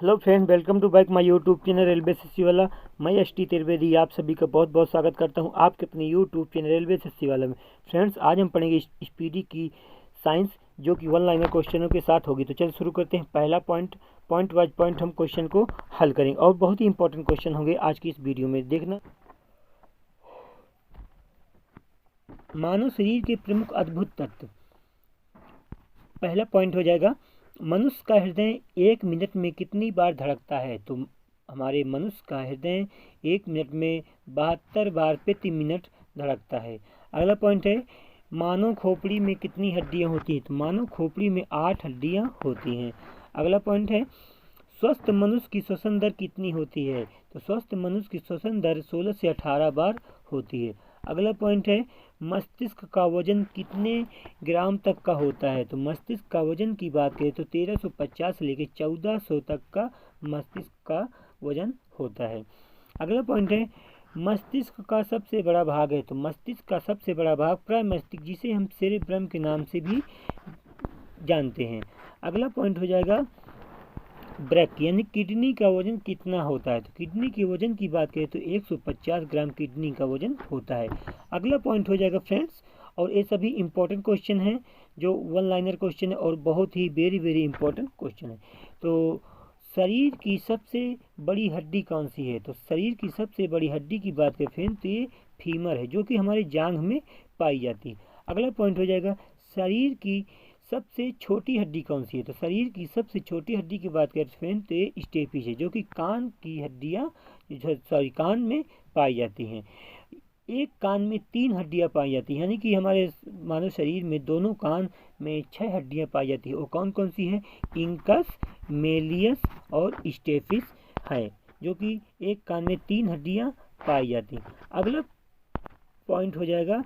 Hello friend, welcome to back my YouTube channel railway SSC वाला। मैं ST Trivedi आप सभी का बहुत बहुत स्वागत करता हूं आपके अपने यूट्यूब चैनल रेलवे एसएससी वाला में। फ्रेंड्स, आज हम पढ़ेंगे स्पीडी की साइंस, जो कि वन लाइनर क्वेश्चनों के साथ होगी। तो चल शुरू करते हैं। पहला पॉइंट वाइज पॉइंट हम क्वेश्चन को हल करेंगे और बहुत ही इंपॉर्टेंट क्वेश्चन होंगे आज की इस वीडियो में, देखना। मानव शरीर के प्रमुख अद्भुत तत्व। पहला पॉइंट हो जाएगा, मनुष्य का हृदय 1 मिनट में कितनी बार धड़कता है। तो हमारे मनुष्य का हृदय 1 मिनट में 72 बार प्रति मिनट धड़कता है। अगला पॉइंट है, मानव खोपड़ी में कितनी हड्डियां होती हैं। तो मानव खोपड़ी में 8 हड्डियां होती हैं। अगला पॉइंट है, स्वस्थ मनुष्य की श्वसन दर कितनी होती है। तो स्वस्थ मनुष्य की श्वसन दर 16 से 18 बार होती है। अगला पॉइंट है, मस्तिष्क का वजन कितने ग्राम तक का होता है। तो मस्तिष्क का वजन की बात करें तो 1350 से लेकर 1400 तक का मस्तिष्क का वजन होता है। अगला पॉइंट है, मस्तिष्क का सबसे बड़ा भाग है। तो मस्तिष्क का सबसे बड़ा भाग प्रमस्तिष्क, जिसे हम सेरेब्रम के नाम से भी जानते हैं। अगला पॉइंट हो जाएगा, ब्रेक यानी किडनी का वजन कितना होता है। तो किडनी के वजन की बात करें तो 150 ग्राम किडनी का वजन होता है। अगला पॉइंट हो जाएगा फ्रेंड्स, और ये सभी इंपॉर्टेंट क्वेश्चन हैं, जो वन लाइनर क्वेश्चन है और बहुत ही वेरी वेरी इंपॉर्टेंट क्वेश्चन है। तो शरीर की सबसे बड़ी हड्डी कौन सी है। तो शरीर की सबसे बड़ी हड्डी की बात करें फ्रेंड्स तो ये फीमर है, जो कि हमारे जांघ में पाई जाती है। अगला पॉइंट हो जाएगा, शरीर की सबसे छोटी हड्डी कौन सी है। तो शरीर की सबसे छोटी हड्डी की बात करें फ्रेंड तो ये स्टेपिस है, जो कि कान की हड्डियाँ कान में पाई जाती हैं। एक कान में 3 हड्डियाँ पाई जाती हैं, यानी कि हमारे मानव शरीर में दोनों कान में 6 हड्डियाँ पाई जाती है। वो कौन कौन सी है, इंकस, मेलियस और स्टेपिस है, जो कि एक कान में 3 हड्डियाँ पाई जाती हैं। अगला पॉइंट हो जाएगा,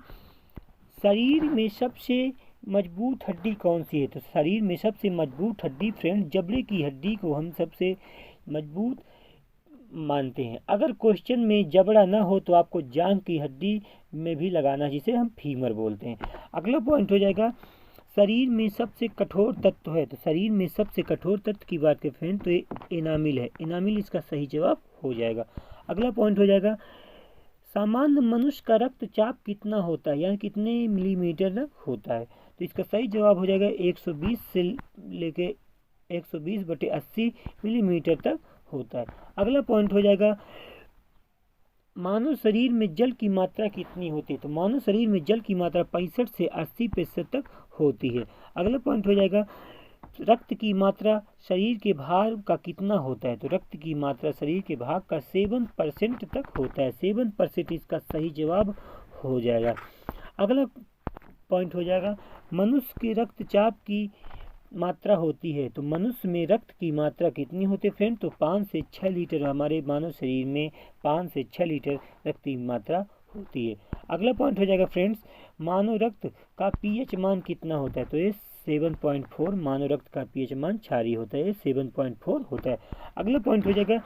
शरीर में सबसे मजबूत हड्डी कौन सी है। तो शरीर में सबसे मजबूत हड्डी फ्रेंड जबड़े की हड्डी को हम सबसे मजबूत मानते हैं। अगर क्वेश्चन में जबड़ा ना हो तो आपको जांघ की हड्डी में भी लगाना, जिसे हम फीमर बोलते हैं। अगला पॉइंट हो जाएगा, शरीर में सबसे कठोर तत्व है। तो शरीर में सबसे कठोर तत्व की बात करें फ्रेंड तो ये एनामिल है। एनामिल इसका सही जवाब हो जाएगा। अगला पॉइंट हो जाएगा, सामान्य मनुष्य का रक्तचाप कितना होता है, यानी कितने मिलीमीटर तक होता है। तो इसका सही जवाब हो जाएगा 120 से लेके 120/80 मिलीमीटर तक होता है। अगला पॉइंट हो जाएगा, मानव शरीर में जल की मात्रा कितनी होती है। तो मानव शरीर में जल की मात्रा 65 से 80% तक होती है। अगला पॉइंट हो जाएगा, रक्त की मात्रा शरीर के भार का कितना होता है। तो रक्त की मात्रा शरीर के भाग का 7% तक होता है। 7% इसका सही जवाब हो जाएगा। अगला पॉइंट हो जाएगा, मनुष्य के रक्तचाप की मात्रा होती है। तो मनुष्य में रक्त की मात्रा कितनी होती है फ्रेंड तो 5 से 6 लीटर। हमारे मानव शरीर में 5 से 6 लीटर रक्त की मात्रा होती है। अगला पॉइंट हो जाएगा फ्रेंड्स, मानव रक्त का पीएच मान कितना होता है। तो ये 7.4। मानव रक्त का पीएच मान क्षारीय होता है, 7.4 होता है। अगला पॉइंट हो जाएगा,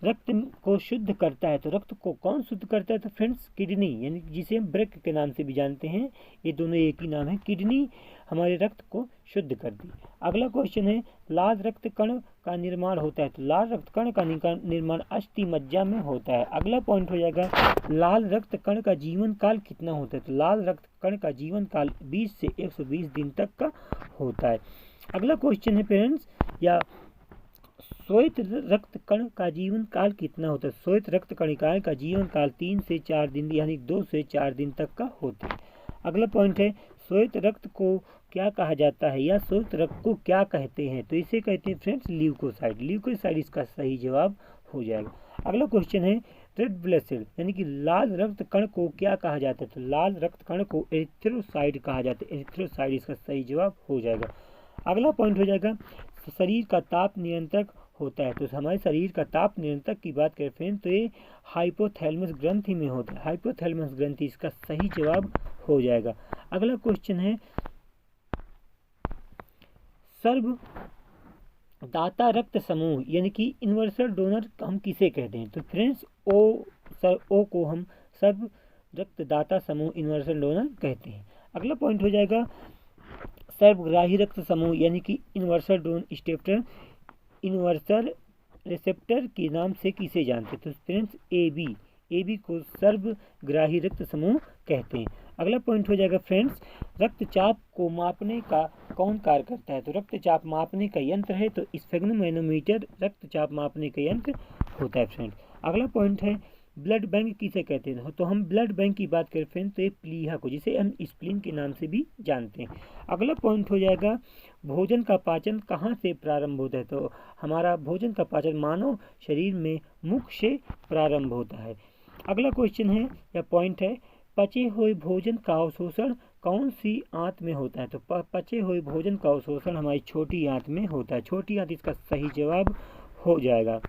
रक्त को शुद्ध करता है। तो रक्त को कौन शुद्ध करता है। तो फ्रेंड्स किडनी, यानी जिसे हम ब्रेक के नाम से भी जानते हैं, ये दोनों एक ही नाम है। किडनी हमारे रक्त को शुद्ध करती है। अगला क्वेश्चन है, लाल रक्त कण का निर्माण होता है। तो लाल रक्त कण का निर्माण अस्थि मज्जा में होता है। अगला पॉइंट हो जाएगा, लाल रक्त कण का जीवन काल कितना होता है। तो लाल रक्त कण का जीवन काल 20 से 120 दिन तक का होता है। अगला क्वेश्चन है पेरेंट्स, या श्वेत रक्त कण का जीवन काल कितना होता है। श्वेत रक्त कणिकाएं का जीवन काल 3 से 4 दिन, यानी 2 से 4 दिन तक का होता है। अगला पॉइंट है, श्वेत रक्त को क्या कहा जाता है, या श्वेत रक्त को क्या कहते हैं। तो इसे कहते हैं फ्रेंड्स ल्यूकोसाइड। ल्यूकोसाइड इसका सही जवाब हो जाएगा। अगला क्वेश्चन है, रेड ब्लड सेल यानी कि लाल रक्त कण को क्या कहा जाता है। तो लाल रक्त कण को एरिथ्रोसाइड कहा जाता है। एरिथ्रोसाइड इसका सही जवाब हो जाएगा। अगला पॉइंट हो जाएगा, शरीर का ताप नियंत्रक होता है। तो हमारे शरीर का ताप नियंत्रक की बात करें फ्रेंड तो ये हाइपोथैलेमस ग्रंथि में होता है। हाइपोथैलेमस ग्रंथि इसका सही जवाब हो जाएगा। अगला क्वेश्चन है, सर्वदाता रक्त समूह यानी कि यूनिवर्सल डोनर हम किसे कहते हैं। तो फ्रेंड्स ओ को हम सर्व रक्तदाता समूह यूनिवर्सल डोनर कहते हैं। अगला पॉइंट हो जाएगा, सर्वग्राही रक्त समूह यानी कि यूनिवर्सल डोन स्टेटर यूनिवर्सल रिसेप्टर के नाम से किसे जानते हैं? तो फ्रेंड्स ए बी को सर्वग्राही रक्त समूह कहते हैं। अगला पॉइंट हो जाएगा फ्रेंड्स, रक्तचाप को मापने का कौन कार्य करता है? तो रक्तचाप मापने का यंत्र है तो स्फेग्नोमैनोमीटर रक्तचाप मापने का यंत्र होता है फ्रेंड्स। अगला पॉइंट है, ब्लड बैंक किसे कहते हैं? तो हम ब्लड बैंक की बात करें फ्रेंड्स तो ये प्लीहा को, जिसे हम स्प्लीन के नाम से भी जानते हैं। अगला पॉइंट हो जाएगा, भोजन का पाचन कहाँ से प्रारंभ होता है? तो हमारा भोजन का पाचन मानव शरीर में मुख से प्रारंभ होता है। अगला क्वेश्चन है या पॉइंट है, पचे हुए भोजन का अवशोषण कौन सी आंत में होता है? तो पचे हुए भोजन का अवशोषण हमारी छोटी आंत में होता है। छोटी आंत इसका सही जवाब हो जाएगा।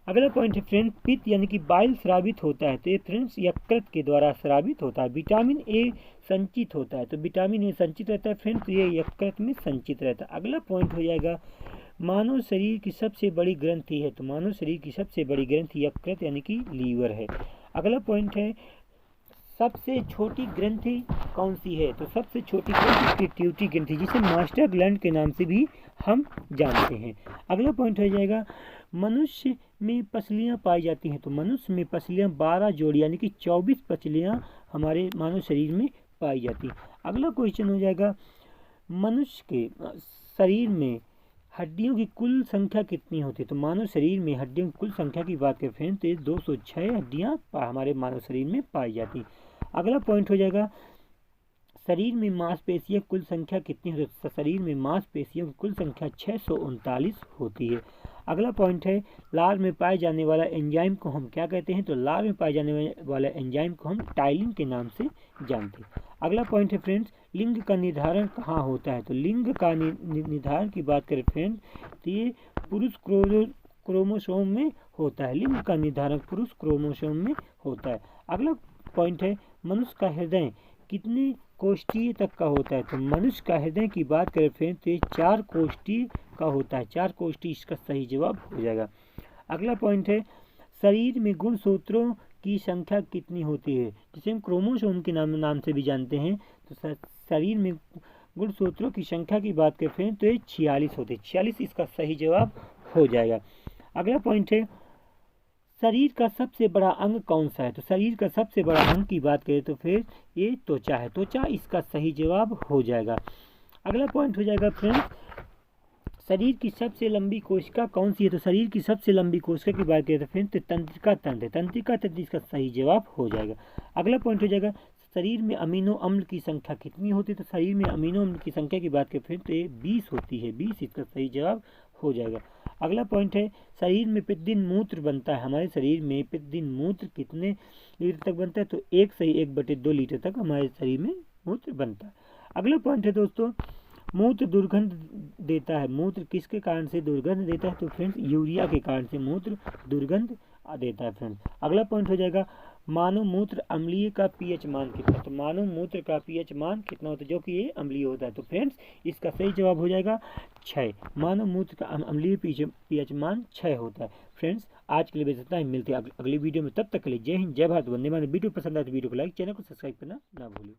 अगला पॉइंट है फ्रेंड्स, पित्त यानी कि बाइल स्रावित होता है तो ये फ्रेंड्स यकृत के द्वारा स्रावित होता है। विटामिन ए संचित होता है तो विटामिन ए संचित रहता है फ्रेंड्स, ये यकृत में संचित रहता है। अगला पॉइंट हो जाएगा, मानव शरीर की सबसे बड़ी ग्रंथि है तो मानव शरीर की सबसे बड़ी ग्रंथि यकृत यानी कि लीवर है। अगला पॉइंट है, सबसे छोटी ग्रंथि कौन सी है? तो सबसे छोटी ग्रंथि पिट्यूटरी ग्रंथि, जिसे मास्टर ग्लैंड के नाम से भी हम जानते हैं। अगला पॉइंट हो जाएगा, मनुष्य में पसलियाँ पाई जाती हैं तो मनुष्य में पसलियाँ 12 जोड़ी यानी कि 24 पसलियाँ हमारे मानव शरीर में पाई जाती हैं। अगला क्वेश्चन हो जाएगा, मनुष्य के शरीर में हड्डियों की कुल संख्या कितनी होती है? तो मानव शरीर में हड्डियों की कुल संख्या की बात करें तो 206 हड्डियाँ हमारे मानव शरीर में पाई जाती हैं। अगला पॉइंट हो जाएगा, शरीर में मांसपेशियों की कुल संख्या कितनी होती है? तो शरीर में मांसपेशियों की कुल संख्या 639 होती है। अगला पॉइंट है, लार में पाए जाने वाला एंजाइम को हम क्या कहते हैं? तो लार में पाए जाने वाला एंजाइम को हम टाइलिन के नाम से जानते हैं। अगला पॉइंट है फ्रेंड्स, लिंग का निर्धारण कहाँ होता है? तो लिंग का निर्धारण की बात करें फ्रेंड्स तो ये पुरुष क्रोमोसोम में होता है। लिंग का निर्धारण पुरुष क्रोमोसोम में होता है। अगला पॉइंट है, मनुष्य का हृदय कितने कोष्ठीय तक का होता है? तो मनुष्य का हृदय की बात करें फ्रेंड्स तो ये 4 कोष्ठीय का होता है। 4 कोष्ठी इसका सही जवाब हो जाएगा। अगला पॉइंट है, शरीर में गुणसूत्रों की संख्या कितनी होती है? जिसे हम क्रोमोसोम के नाम से भी जानते हैं। तो शरीर में गुणसूत्रों की संख्या की बात करें फ्रेंड्स तो ये 46 होते हैं। 46 इसका सही जवाब हो जाएगा। अगला पॉइंट है, शरीर का सबसे बड़ा अंग कौन सा है? तो शरीर का सबसे बड़ा अंग की बात करें तो फिर ये त्वचा है। त्वचा इसका सही जवाब हो जाएगा। अगला पॉइंट हो जाएगा फ्रेंड्स, शरीर की सबसे लंबी कोशिका कौन सी है? तो शरीर की सबसे लंबी कोशिका की बात करें तो फ्रेंड्स तो तंत्रिका तंत्र है। तंत्रिका तंत्र इसका सही जवाब हो जाएगा। अगला पॉइंट हो जाएगा, शरीर में अमीनो अम्ल की संख्या कितनी होती है? तो शरीर में अमीनो अम्ल की संख्या की बात करें फ्रेंड्स तो ये 20 होती है। 20 इसका सही जवाब हो जाएगा। अगला पॉइंट है, शरीर में प्रतिदिन मूत्र बनता है। हमारे शरीर में प्रतिदिन मूत्र कितने लीटर तक बनता है? तो 1/2 लीटर तक हमारे शरीर में मूत्र बनता है। अगला पॉइंट है दोस्तों, मूत्र दुर्गंध देता है। मूत्र किसके कारण से दुर्गंध देता है? तो फ्रेंड्स यूरिया के कारण से मूत्र दुर्गंध देता है फ्रेंड्स। अगला पॉइंट हो जाएगा, मानव मूत्र अम्लीय का पीएच मान कितना? तो मानव मूत्र का पीएच मान कितना होता है जो कि ये अम्लीय होता है? तो फ्रेंड्स इसका सही जवाब हो जाएगा 6। मानव मूत्र का अम्लीय पीएच मान 6 होता है। फ्रेंड्स आज के लिए बस इतना ही, मिलते हैं अगली वीडियो में। तब तक के लिए जय हिंद, जय भारत, वंदे मातरम। वीडियो पसंद आए तो वीडियो को लाइक, चैनल को सब्सक्राइब करना ना भूलें।